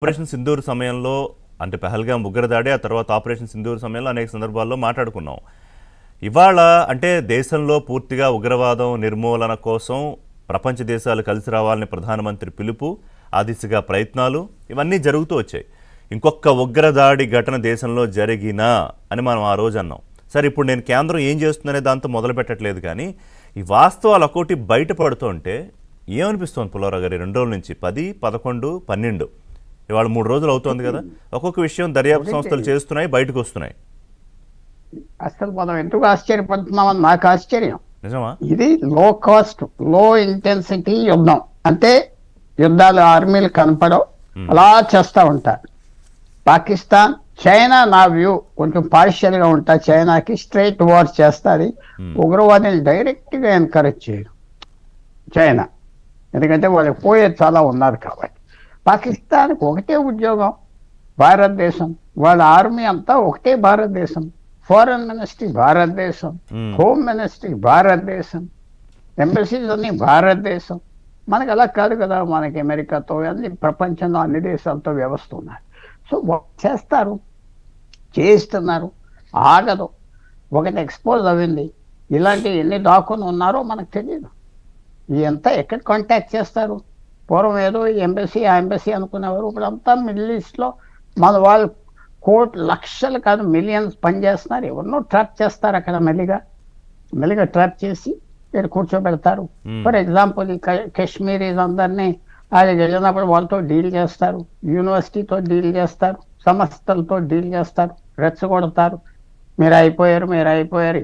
Operation Sindoor సమయంలో అంటే పహల్గామ్ ఉగ్రదాడి, ఆ తర్వాత ఆపరేషన్ సింధూర్ సమయంలో అనేక సందర్భాల్లో మాట్లాడుకున్నాం. ఇవాళ అంటే దేశంలో పూర్తిగా ఉగ్రవాదం నిర్మూలన కోసం ప్రపంచ దేశాలు కలిసి రావాలని ప్రధానమంత్రి పిలుపు, ఆ దిశగా ప్రయత్నాలు ఇవన్నీ జరుగుతూ వచ్చాయి. ఇంకొక ఉగ్రదాడి ఘటన దేశంలో జరిగినా అని మనం ఆ రోజు అన్నాం. సరే, ఇప్పుడు నేను కేంద్రం ఏం చేస్తుందనే దాంతో మొదలు పెట్టట్లేదు, కానీ ఈ వాస్తవాలు ఒక్కోటి బయటపడుతుంటే ఏమనిపిస్తుంది పుల్లారావు గారి? 2 రోజుల నుంచి 10, 11, 12 ఇవాళ 3 రోజులు అవుతోంది కదా. ఒక్కొక్క విషయం దర్యాప్తు సంస్థలు చేస్తున్నాయి, బయటకు వస్తున్నాయి. అసలు మనం ఎందుకు ఆశ్చర్యపడుతున్నామని నాకు ఆశ్చర్యం. నిజమా? ఇది లో కాస్ట్ లో ఇంటెన్సిటీ యుద్ధం. అంటే యుద్ధాలు ఆర్మీలు కనపడవు, అలా చేస్తూ ఉంటారు. పాకిస్తాన్, చైనా నా వ్యూ కొంచెం పార్షియల్ గా ఉంటా. చైనాకి స్ట్రైట్ వార్ చేస్తుంది, ఉగ్రవాదిని డైరెక్ట్ గా ఎన్కరేజ్ చేయరు చైనా, ఎందుకంటే వాళ్ళకి పోయేది చాలా ఉన్నారు కాబట్టి. పాకిస్తాన్కి ఒకటే ఉద్యోగం భారతదేశం, వాళ్ళ ఆర్మీ అంతా ఒకటే భారతదేశం, ఫారెన్ మినిస్ట్రీ భారతదేశం, హోమ్ మినిస్ట్రీ భారతదేశం, ఎంబసీస్ అన్ని భారతదేశం. మనకి అలా కాదు కదా, మనకి అమెరికాతో అన్ని ప్రపంచంలో అన్ని దేశాలతో వ్యవస్థ ఉన్నారు. సో చేస్తారు, చేయిస్తున్నారు, ఆగదు. ఒకటి ఎక్స్పోజ్ అయింది, ఇలాంటి ఎన్ని దాక్కుని ఉన్నారో మనకు తెలియదు. ఇదంతా ఎక్కడ కాంటాక్ట్ చేస్తారు? పూర్వం ఏదో ఎంబసీ ఆ ఎంబసీ అనుకునేవారు, ఇప్పుడు అంతా మిడిల్ ఈస్ట్లో మన వాళ్ళు కోట్లు లక్షలు కాదు మిలియన్స్ పనిచేస్తున్నారు. ఎవరినో ట్రాప్ చేస్తారు అక్కడ, మెల్లిగా ట్రాప్ చేసి ఇక్కడ కూర్చోబెడతారు. ఫర్ ఎగ్జాంపుల్ ఈ కాశ్మీరీస్ అందరినీ అది వెళ్ళినప్పుడు వాళ్ళతో డీల్ చేస్తారు, యూనివర్సిటీతో డీల్ చేస్తారు, సంస్థలతో డీల్ చేస్తారు, రెచ్చగొడతారు. మీరు అయిపోయారు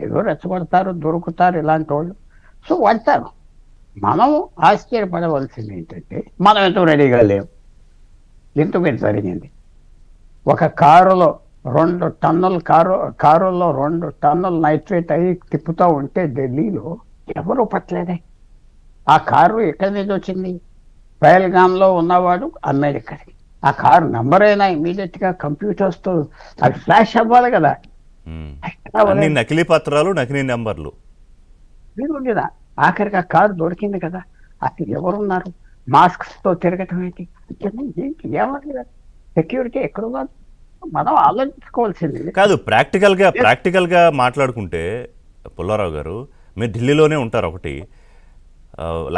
ఏదో రెచ్చగొడతారు, దొరుకుతారు ఇలాంటి వాళ్ళు. సో అంటారు. మనం ఆశ్చర్యపడవలసింది ఏంటంటే మనం ఎంతో రెడీగా లేవు. ఎందుకు ఇది జరిగింది? ఒక కారులో 2 టన్నుల కారులో 2 టన్నుల నైట్రేట్ అయ్యి తిప్పుతూ ఉంటే ఢిల్లీలో ఎవరు పట్టలేదే. ఆ కారు ఎక్కడి నుంచి వచ్చింది? పహల్గామ్లో ఉన్నవాడు అమెరికాకి. ఆ కారు నెంబర్ అయినా ఇమీడియట్ గా కంప్యూటర్స్ తో అది ఫ్లాష్ అవ్వాలి కదా. నకిలీ పత్రాలు, నకిలీ నెంబర్లు కదా. ఆఖరికి ఆ కారు దొరికింది కదా. అసలు ఎవరున్నారు? మాస్క్స్ తో తిరగటం ఏంటి? ఏమన్నా సెక్యూరిటీ ఎక్కడ కాదు, మనం ఆలోచించుకోవాల్సింది కాదు. ప్రాక్టికల్ గా మాట్లాడుకుంటే పుల్లారావు గారు, మీరు ఢిల్లీలోనే ఉంటారు. ఒకటి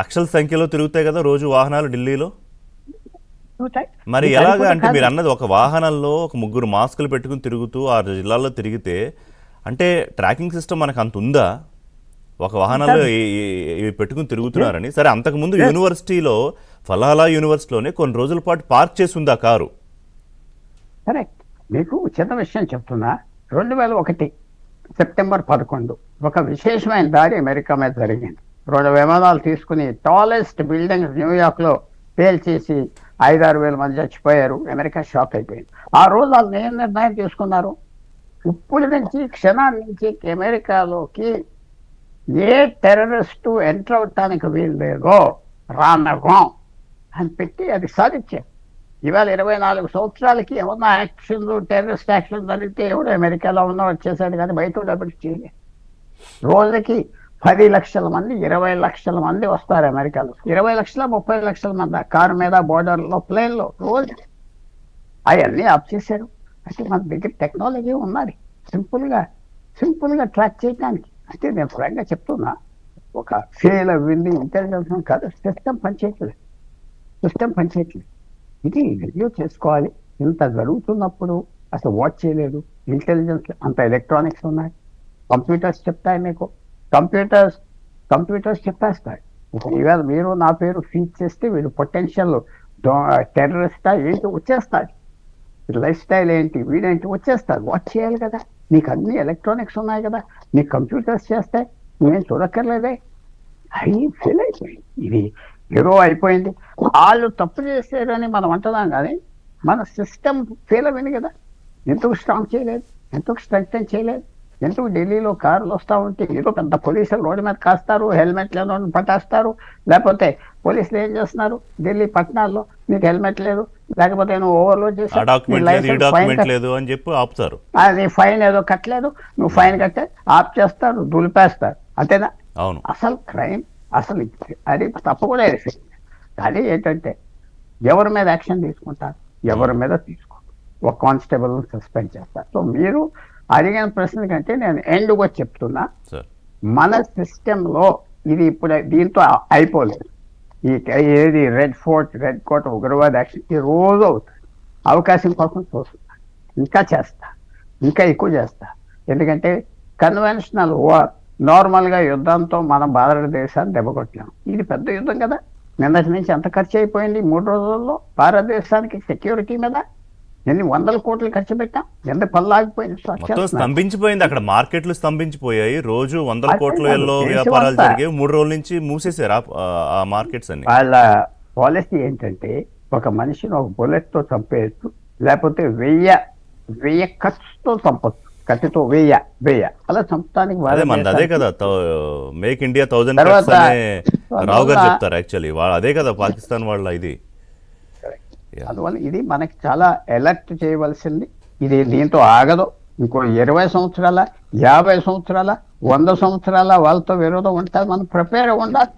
లక్షల సంఖ్యలో తిరుగుతాయి కదా రోజు వాహనాలు ఢిల్లీలో. మరి ఎలాగా అంటే మీరు అన్నది ఒక వాహనంలో ఒక 3 మాస్కులు పెట్టుకుని తిరుగుతూ 6 జిల్లాల్లో తిరిగితే అంటే ట్రాకింగ్ సిస్టమ్ మనకు అంత ఉందా? ఒక వాహనంలో పెట్టుకుని తిరుగుతున్నారని. సరే, అంతకుముందు యూనివర్సిటీలో ఫలాలా యూనివర్సిటీలోనే కొన్ని రోజుల పాటు పార్క్ చేసి ఉంది ఆ కారు. కరెక్ట్. మీకు చిన్న విషయం చెప్తున్నా. 2001 సెప్టెంబర్ 11 ఒక విశేషమైన దాడి అమెరికా మీద జరిగింది. 2 విమానాలు తీసుకుని టాలెస్ట్ బిల్డింగ్స్ న్యూయార్క్ లో పేల్చేసి 5-6 వేల మంది చచ్చిపోయారు. అమెరికా షాక్ అయిపోయింది. ఆ రోజు వాళ్ళు ఏం నిర్ణయం తీసుకున్నారు? ఇప్పుడు నుంచి క్షణాల నుంచి అమెరికాలోకి ఏ టెర్రరిస్టు ఎంటర్ అవటానికి వీలు లేదో రానవ్వం అని పెట్టి అది సాధించారు. ఇవాళ 24 సంవత్సరాలకి ఏమన్నా యాక్షన్లు, టెర్రరిస్ట్ యాక్షన్ జరిగితే ఎవడు అమెరికాలో ఉన్నా వచ్చేసాడు, కానీ బయట డబ్బులు చేయలేదు. రోజుకి 10 లక్షల మంది, 20 లక్షల మంది వస్తారు అమెరికాలో. 20 లక్షల 30 లక్షల మంది కారు మీద, బోర్డర్లో, ప్లేన్లో రోజు. అవన్నీ ఆఫ్ చేశారు. అంటే మన దగ్గర టెక్నాలజీ ఉన్నది సింపుల్గా ట్రాక్ చేయడానికి. అంటే నేను ఫ్రాంక్గా చెప్తున్నా, ఒక ఫెయిల్ అవ్వింది ఇంటెలిజెన్స్ కాదు, సిస్టమ్ పనిచేయట్లేదు. ఇది రివ్యూ చేసుకోవాలి. ఇంత జరుగుతున్నప్పుడు అసలు వాచ్ చేయలేదు. ఇంటెలిజెన్స్ అంత ఎలక్ట్రానిక్స్ ఉన్నాయి, కంప్యూటర్స్ చెప్తాయి మీకు, కంప్యూటర్స్ చెప్పేస్తాయి. ఇవాళ మీరు నా పేరు ఫీడ్ చేస్తే వీడు పొటెన్షియల్ టెర్రరిస్టా ఏంటి వచ్చేస్తాడు, లైఫ్ స్టైల్ ఏంటి, వీడేంటి వచ్చేస్తారు. వాచ్ చేయాలి కదా. నీకు అన్ని ఎలక్ట్రానిక్స్ ఉన్నాయి కదా, నీకు కంప్యూటర్స్ చేస్తాయి, నువ్వేం చూడక్కర్లేదే. అవి ఫెయిల్ అయిపోయింది. ఇది ఏదో అయిపోయింది. వాళ్ళు తప్పు చేశారని మనం అంటున్నాం, కానీ మన సిస్టమ్ ఫెయిల్ అయింది కదా. ఎందుకు స్ట్రాంగ్ చేయలేదు, ఎందుకు స్ట్రెంగ్తెన్ చేయలేదు? ఎందుకు ఢిల్లీలో కార్లు వస్తూ ఉంటే ఏదో పెద్ద పోలీసులు రోడ్డు మీద కాస్తారు, హెల్మెట్ లేని పట్టేస్తారు. లేకపోతే పోలీసులు ఏం చేస్తున్నారు ఢిల్లీ పట్టణాల్లో, నీకు హెల్మెట్ లేదు, లేకపోతే నువ్వు ఓవర్లోడ్ చేసి అది ఫైన్ ఏదో కట్టలేదు, నువ్వు ఫైన్ కట్టే ఆఫ్ చేస్తారు, దులిపేస్తారు. అంతేనా? అసలు క్రైమ్, అసలు అది తప్పు కూడా. కానీ ఏంటంటే ఎవరి మీద యాక్షన్ తీసుకుంటారు? ఎవరి మీద తీసుకో, ఒక కానిస్టేబుల్ సస్పెండ్ చేస్తారు. సో మీరు అడిగిన ప్రశ్న కంటే నేను ఎండ్గా చెప్తున్నా, సార్ మన సిస్టంలో ఇది ఇప్పుడు దీంతో అయిపోలేదు. ఈ ఏది రెడ్ కోట్ ఉగ్రవాద యాక్షన్ ఈ రోజు అవుతుంది. అవకాశం కోసం చూస్తున్నా, ఇంకా చేస్తా, ఇంకా ఎక్కువ చేస్తా. ఎందుకంటే కన్వెన్షనల్ వార్ నార్మల్గా యుద్ధంతో మనం భారతదేశాన్ని దెబ్బకొట్టాం. ఇది పెద్ద యుద్ధం కదా. నిన్నటి నుంచి ఎంత ఖర్చు అయిపోయింది 3 రోజుల్లో భారతదేశానికి సెక్యూరిటీ మీద, ఎన్ని వందల కోట్లు ఖర్చు పెట్టాం, ఎంత పల్లాగిపోయింది. మొత్తం స్తంభించిపోయింది. అక్కడ మార్కెట్లు స్తంభించిపోయాయి. రోజు వందల అదే కోట్ల కాదు, ఎల్లో దేశం వ్యాపారాలు అంతా. జరిగాయి. 3 రోజుల నుంచి మూసేశారు ఆ మార్కెట్స్ అన్ని. వాళ్ళ పాలసీ ఏంటంటే ఒక మనిషిని ఒక బుల్లెట్తో చంపేయచ్చు, లేకపోతే వెయ్య ఖర్చుతో చంపచ్చు. కత్తితో వెయ్య అలా చంపడానికి అదే మనది అదే కదా, మేక్ ఇండియా 1000 తర్వాత cuts అనే రావు గారు చెప్తారు. యాక్చువల్లీ అదే కదా పాకిస్తాన్ వాళ్ళ ఇది. అందువల్ల ఇది మనకి చాలా అలర్ట్ చేయవలసింది. ఇది దీంతో ఆగదు. ఇంకో 20 సంవత్సరాల 50 సంవత్సరాల 100 సంవత్సరాల వాళ్ళతో విరోధం ఉంటుంది. మనం ప్రిపేర్ ఉండాలి.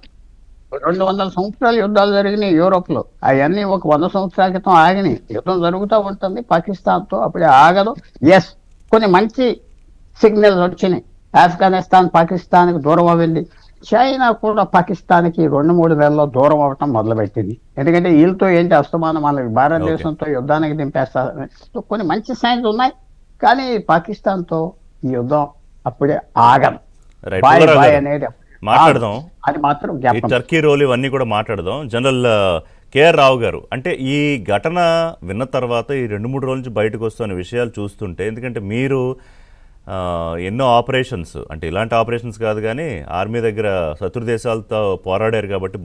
200 సంవత్సరాలు యుద్ధాలు జరిగినాయి యూరోప్లో, అవన్నీ ఒక 100 సంవత్సరాల క్రితం ఆగినాయి. యుద్ధం జరుగుతూ ఉంటుంది పాకిస్తాన్తో, అప్పుడే ఆగదు. ఎస్, కొన్ని మంచి సిగ్నల్స్ వచ్చినాయి. ఆఫ్ఘనిస్తాన్ పాకిస్తాన్కి దూరం అవ్వింది. చైనా కూడా పాకిస్తాన్కి 2-3 నెలల్లో దూరం అవ్వటం మొదలుపెట్టింది. ఎందుకంటే వీళ్ళతో ఏంటి అస్తమానం మనకి భారతదేశంతో యుద్ధానికి దింపేస్తారు. సో కొన్ని మంచి సైన్స్ ఉన్నాయి, కానీ పాకిస్తాన్తో ఈ యుద్ధం అప్పుడే ఆగదు. బాయ్ అనేది మాట్లాడదాం. అది మాత్రం ఈ టర్కీ రోల్ ఇవన్నీ కూడా మాట్లాడదాం. జనరల్ కేఆర్ రావు గారు, అంటే ఈ ఘటన విన్న తర్వాత ఈ 2-3 రోజుల నుంచి బయటకు వస్తున్న విషయాలు చూస్తుంటే, ఎందుకంటే మీరు ఎన్నో ఆపరేషన్స్, అంటే ఇలాంటి ఆపరేషన్స్ కాదు కానీ ఆర్మీ దగ్గర శత్రు దేశాలతో పోరాడారు కాబట్టి